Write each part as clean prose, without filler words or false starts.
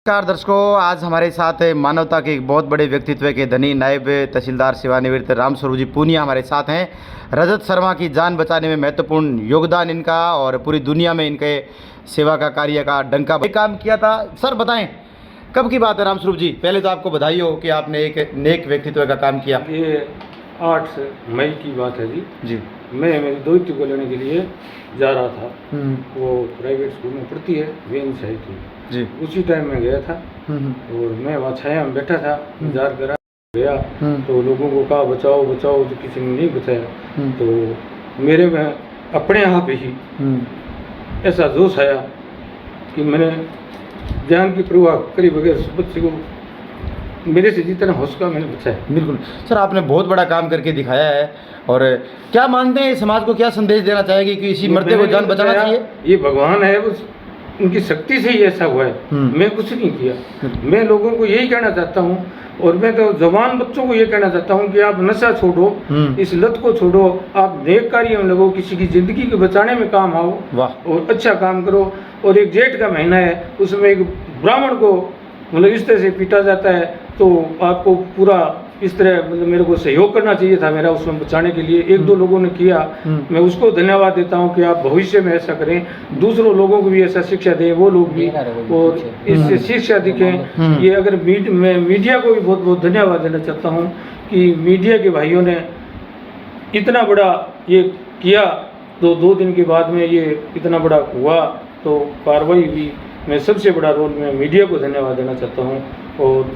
नमस्कार दर्शकों, आज हमारे साथ मानवता के एक बहुत बड़े व्यक्तित्व के धनी नायब तहसीलदार सेवानिवृत्त रामस्वरूप जी पूनिया हमारे साथ हैं। रजत शर्मा की जान बचाने में महत्वपूर्ण योगदान इनका और पूरी दुनिया में इनके सेवा का कार्य का डंका काम किया था। सर बताएं, कब की बात है रामस्वरूप जी? पहले तो आपको बधाई हो कि आपने एक नेक व्यक्तित्व का काम किया। ये 8 मई की बात है जी। मैं मेरी दोस्ती को लेने के लिए जा रहा था। वो प्राइवेट स्कूल में पढ़ती है, वेन साई थी जी। उसी टाइम में गया था और मैं वहाँ छाया में बैठा था, इंतजार करा गया तो लोगों को कहा बचाओ बचाओ, तो किसी ने नहीं बचाया। तो मेरे में अपने आप ही ऐसा जोश आया कि मैंने जान की परवाह करी बगैर उस बच्चे को मेरे से जितना हो सका मैंने बचाया। बिल्कुल सर, आपने बहुत बड़ा काम करके दिखाया है। और क्या मानते हैं, समाज को क्या संदेश देना चाहेंगे कि इसी मरते को जान बचाना चाहिए? ये भगवान है, उनकी शक्ति से ही ऐसा हुआ है। मैं कुछ नहीं किया। मैं लोगों को यही कहना चाहता हूँ और मैं तो जवान बच्चों को ये कहना चाहता हूँ कि आप नशा छोड़ो, इस लत को छोड़ो, आप नेक कार्य में लगो, किसी की जिंदगी को बचाने में काम आओ और अच्छा काम करो। और एक जेठ का महीना है, उसमें एक ब्राह्मण को मतलब इस तरह से पीटा जाता है, तो आपको पूरा इस तरह मतलब मेरे को सहयोग करना चाहिए था मेरा उसमें बचाने के लिए। 1-2 लोगों ने किया, मैं उसको धन्यवाद देता हूँ कि आप भविष्य में ऐसा करें, दूसरों लोगों को भी ऐसा शिक्षा दें, वो लोग भी और इससे शिक्षा दिखें। ये अगर मैं मीडिया को भी बहुत बहुत धन्यवाद देना चाहता हूँ कि मीडिया के भाइयों ने इतना बड़ा ये किया, तो 2 दिन के बाद में ये इतना बड़ा हुआ तो कार्रवाई हुई। मैं सबसे बड़ा रोल में मीडिया को धन्यवाद देना चाहता हूँ। और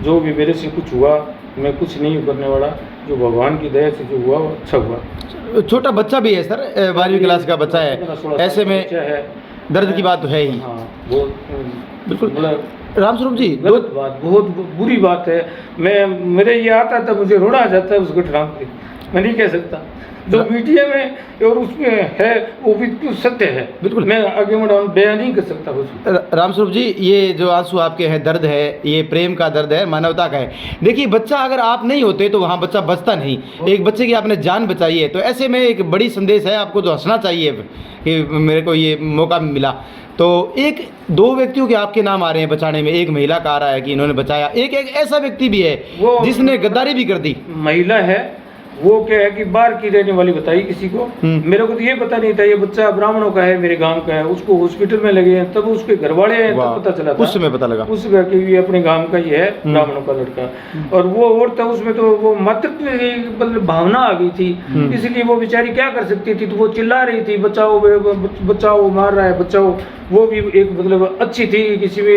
जो भी मेरे से कुछ हुआ, मैं कुछ नहीं करने वाला, जो भगवान की दया से जो हुआ वो अच्छा हुआ। छोटा बच्चा भी है सर, 12वीं क्लास का बच्चा है, ऐसे में दर्द की बात तो है ही। हाँ, वो बिल्कुल रामस्वरूप जी, गलत बात, बहुत बुरी बात है। मेरे ये आता था, मुझे रोना आ जाता है उस घटना पे। मैं नहीं कह सकता, जो मीडिया में और उसमें है वो बिल्कुल सत्य है। बिल्कुल मैं आगे बयान नहीं कर सकता कुछ। रामस्वरूप जी, ये जो आंसू आपके हैं, दर्द है, ये प्रेम का दर्द है, मानवता का है। देखिए, बच्चा अगर आप नहीं होते तो वहाँ बच्चा बचता नहीं। एक बच्चे की आपने जान बचाई है, तो ऐसे में एक बड़ी संदेश है, आपको तो हंसना चाहिए कि मेरे को ये मौका मिला। तो 1-2 व्यक्तियों के आपके नाम आ रहे हैं बचाने में। एक महिला का आ रहा है कि इन्होंने बचाया, एक ऐसा व्यक्ति भी है जिसने गद्दारी भी कर दी। महिला है, वो क्या है कि बाहर की रहने वाली बताई किसी को। मेरे को तो ये पता नहीं था ये बच्चा ब्राह्मणों का है, मेरे गांव का है। उसको हॉस्पिटल में लगे हैं, तब उसके घर वाले हैं, तब पता चला था। उस समय पता लगा उस घर के ये अपने गांव का ही है, ब्राह्मणों का लड़का। और वो और था उसमें, तो वो मातृत्व मतलब भावना आ गई थी, इसलिए वो बेचारी क्या कर सकती थी, तो वो चिल्ला रही थी बचाओ बचाओ, मार रहा है बचाओ। वो भी एक मतलब अच्छी थी, किसी भी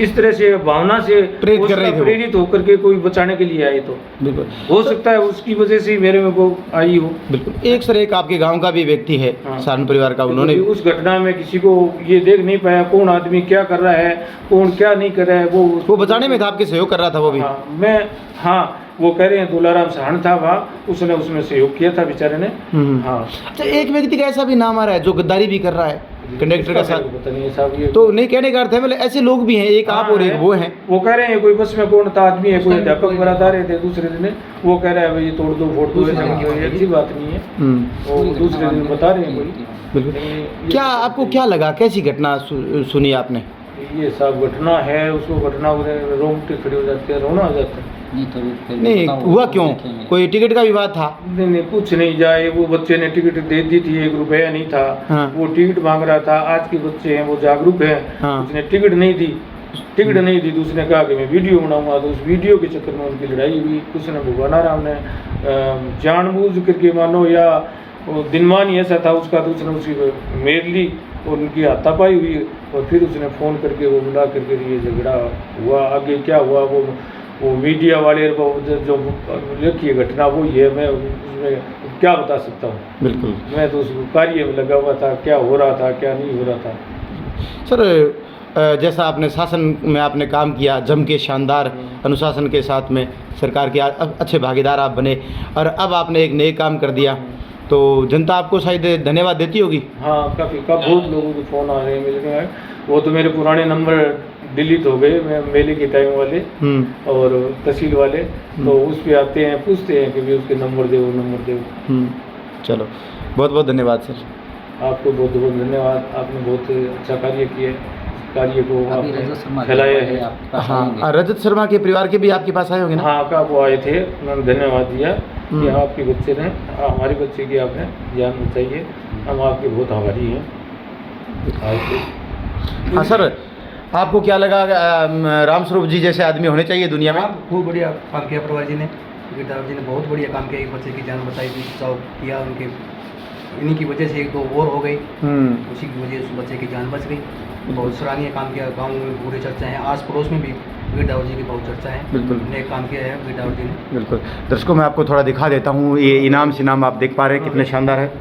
इस तरह से भावना से प्रेरित होकर के कोई बचाने के लिए आई, तो बिल्कुल हो सकता है उसकी वजह से मेरे में वो आई हो। बिल्कुल एक सर, एक आपके गांव का भी व्यक्ति है, सारण परिवार का, उन्होंने उस घटना में किसी को ये देख नहीं पाया कौन आदमी क्या कर रहा है, कौन क्या नहीं कर रहा है। वो बचाने में था, आपके सहयोग कर रहा था वो भी। वो कह रहे हैं दुलाराम सहन था वहाँ, उसने उसमें सहयोग किया था बेचारे ने। अच्छा, एक व्यक्ति का ऐसा भी नाम आ रहा है जो गद्दारी भी कर रहा है कंडक्टर का साथ, पता नहीं साहब। ये तो नहीं कहने का अर्थ है, मतलब ऐसे लोग भी हैं, एक आप और एक वो हैं। वो कह रहे हैं कोई बस में कौन था आदमी है, कोई अध्यापक बराता रहे थे, दूसरे दिन वो कह रहा है भाई ये तोड़ दो फोड़ दो, ऐसी बात नहीं है। वो दूसरे दिन बता रहे हैं कोई। बिल्कुल। क्या आपको क्या लगा, कैसी घटना सुनी आपने? ये सब घटना है, उसको घटना रोंगटे खड़े हो जाते हैं, रोना आ जाता है। नहीं हुआ क्यों? कोई टिकट का विवाद था? नहीं कुछ नहीं जाए, वो बच्चे ने टिकट दे दी थी, 1 रुपया नहीं था। वो टिकट मांग रहा था। आज के बच्चे हैं वो जागरूक हैं। उसने टिकट नहीं दी, दूसरे कहा कि मैं वीडियो बनाऊंगा, तो उस वीडियो के चक्कर में उनकी लड़ाई हुई। उसने भगवान राम ने जानबूझ करके मानो या दिनमान ही ऐसा था उसका, तो उसने उसकी मेर ली और उनकी हाथापाई हुई। और फिर उसने फ़ोन करके वो बुला करके ये झगड़ा हुआ। आगे क्या हुआ वो मीडिया वाले जो लिखी घटना वो ये मैं उसमें क्या बता सकता हूँ। बिल्कुल, मैं तो उस कार्य में लगा हुआ था, क्या हो रहा था क्या नहीं हो रहा था। सर, जैसा आपने शासन में आपने काम किया, जम के शानदार अनुशासन के साथ में सरकार के अच्छे भागीदार आप बने, और अब आपने एक नए काम कर दिया, तो जनता आपको शायद धन्यवाद देती होगी। हाँ, काफ़ी बहुत लोगों के फ़ोन आ रहे हैं मेरे। वो तो मेरे पुराने नंबर डिलीट हो गए, मैं मेले के टाइम वाले और तहसील वाले, तो उस पर आते हैं, पूछते हैं कि भी उसके नंबर दे, वो नंबर दे। चलो, बहुत बहुत धन्यवाद सर। आपको बहुत बहुत धन्यवाद, आपने बहुत अच्छा कार्य किया है। कार्य को अभी रजत शर्मा आपने फैलाया जी है। आपके पास हाँ आएंगे। रजत शर्मा के परिवार के भी आपके पास आए होंगे ना? हाँ का वो आए थे, उन्होंने धन्यवाद दिया कि आपके बच्चे ने हमारे बच्चे की आपने जान बचाई है, हम आपके बहुत आभारी हैं। आए थे। हाँ सर, आपको क्या लगा रामस्वरूप जी जैसे आदमी होने चाहिए दुनिया में? हाँ, खूब बढ़िया काम किया परिवार जी ने, गिरधारी जी ने बहुत बढ़िया काम किया, एक बच्चे की जान बचाई थी, बचाव किया उनके, इन्हीं की वजह से एक दो और हो गई, उसी की वजह से उस बच्चे की जान बच गई। बहुत सराहनीय काम किया, गांव में पूरे चर्चा है, आस पड़ोस में भी गिरधारी जी की बहुत चर्चा है। बिल्कुल। नेक काम किया है गिरधारी जी ने। बिल्कुल। दर्शकों मैं आपको थोड़ा दिखा देता हूँ, ये इनाम सिनाम आप देख पा रहे हैं कितने शानदार है।